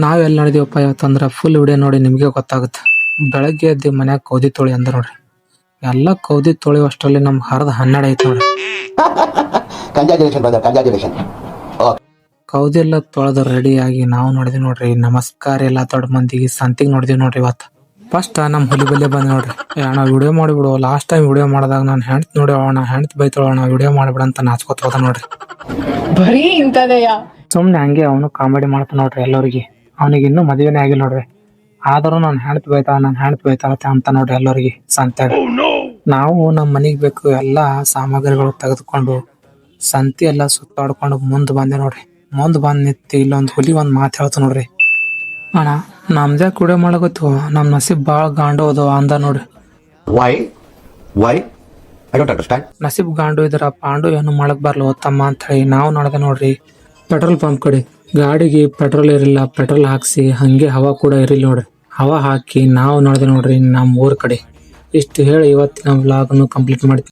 ನಾವೆಲ್ಲಿ ನಡೆದೀವಪ್ಪ ಇವತ್ತಂದ್ರೆ full video ನೋಡಿ ನಿಮಗೆ ಗೊತ್ತಾಗುತ್ತೆ. ಬೆಳಗ್ಗೆ ಎದ್ದು ಮನ್ಯಾಗ ಕೌದಿ ತೊಳಿ ಅಂದ ನೋಡ್ರಿ. ಎಲ್ಲ ಕೌದಿ ತೊಳಿವಷ್ಟರಲ್ಲಿ ನಮ್ಗೆ ಹರಿದ 12 ಐತೆ ನೋಡ್ರಿ. ಕೌದಿ ಎಲ್ಲ ತೊಳೆದು ರೆಡಿ ಆಗಿ ನಾವು ನೋಡಿದ್ವಿ ನೋಡ್ರಿ. ನಮಸ್ಕಾರ ಎಲ್ಲ ದೊಡ್ಡ ಮಂದಿಗೆ ಸಂತಿಗೆ ನೋಡಿದ್ವಿ ನೋಡ್ರಿ. ಇವತ್ತು ಫಸ್ಟ್ ನಮ್ಮ ಹುಲಿ ಬಲ್ಲೆ ಬಂದ್ ನೋಡ್ರಿ. ಅಣ್ಣ ವಿಡಿಯೋ ಮಾಡಿಬಿಡು, ಲಾಸ್ಟ್ ಟೈಮ್ ವಿಡಿಯೋ ಮಾಡಿದಾಗ ನಾನು ಹೆಣ್ತ್ ನೋಡಿ ಅಣ್ಣ ಹೆಣ್ತ್ ಬೈತೋಣ ವಿಡಿಯೋ ಮಾಡಿಬಿಡ ಅಂತ ನಾಚ್ಕೋತ ಹೋದ ನೋಡ್ರಿ. ಬರೀ ಇಂತದೆಯಾ ಸುಮ್ನೆ ಹಂಗೆ ಅವನು ಕಾಮಿಡಿ ಮಾಡ್ತಾನ ನೋಡ್ರಿ ಎಲ್ಲರಿಗೆ. ಅವನಿಗೆ ಇನ್ನೂ ಮದುವೆನೇ ಆಗಿಲ್ಲ ನೋಡ್ರಿ. ಆದರೂ ನಾನು ಹೆಣ್ತ್ ಬೈತಾಳತ್ತೆ ಅಂತ ನೋಡ್ರಿ ಎಲ್ಲರಿಗೆ ಸಂತ್ಯಾಗ. ನಾವು ನಮ್ಮ ಮನೆಗೆ ಬೇಕು ಎಲ್ಲ ಸಾಮಗ್ರಿಗಳು ತೆಗೆದುಕೊಂಡು ಸಂತಿ ಎಲ್ಲ ಸುತ್ತಾಡ್ಕೊಂಡು ಮುಂದೆ ಬಂದೆ ನೋಡ್ರಿ. ಮುಂದೆ ಬಂದ್ ನಿಂತು ಇಲ್ಲೊಂದು ಹುಲಿ ಒಂದು ಮಾತು ಹೇಳ್ತು ನೋಡ್ರಿ. ಅಣ್ಣ ನಮ್ದೇ ಕುಡಿಯೋ ಮಾಡಕತ್ತು, ನಮ್ಮ ನಸೀಬ್ ಭಾಳ ಗಾಂಡು ಅದು ಅಂದ ನೋಡ್ರಿ. ನಸೀಬ್ ಗಾಂಡು ಇದ್ರ ಪಾಂಡು ಏನು ಮಾಡಕ್ ಬರ್ಲ ತಮ್ಮ ಅಂತ ಹೇಳಿ ನಾವು ನೋಡಿದೆ ನೋಡ್ರಿ. ಪೆಟ್ರೋಲ್ ಪಂಪ್ ಕಡೆ ಗಾಡಿಗೆ ಪೆಟ್ರೋಲ್ ಇರಲಿಲ್ಲ. ಪೆಟ್ರೋಲ್ ಹಾಕ್ಸಿ ಹಂಗೆ ಹವಾ ಕೂಡ ಇರಲಿಲ್ಲ ನೋಡ್ರಿ. ಹವಾ ಹಾಕಿ ನಾವು ನೋಡಿದೆ ನೋಡ್ರಿ ನಮ್ಮ ಊರ್ ಕಡೆ. ಇಷ್ಟು ಹೇಳಿ ಇವತ್ತಿನ ವ್ಲಾಗ್ನು ಕಂಪ್ಲೀಟ್ ಮಾಡ್ತೀವಿ.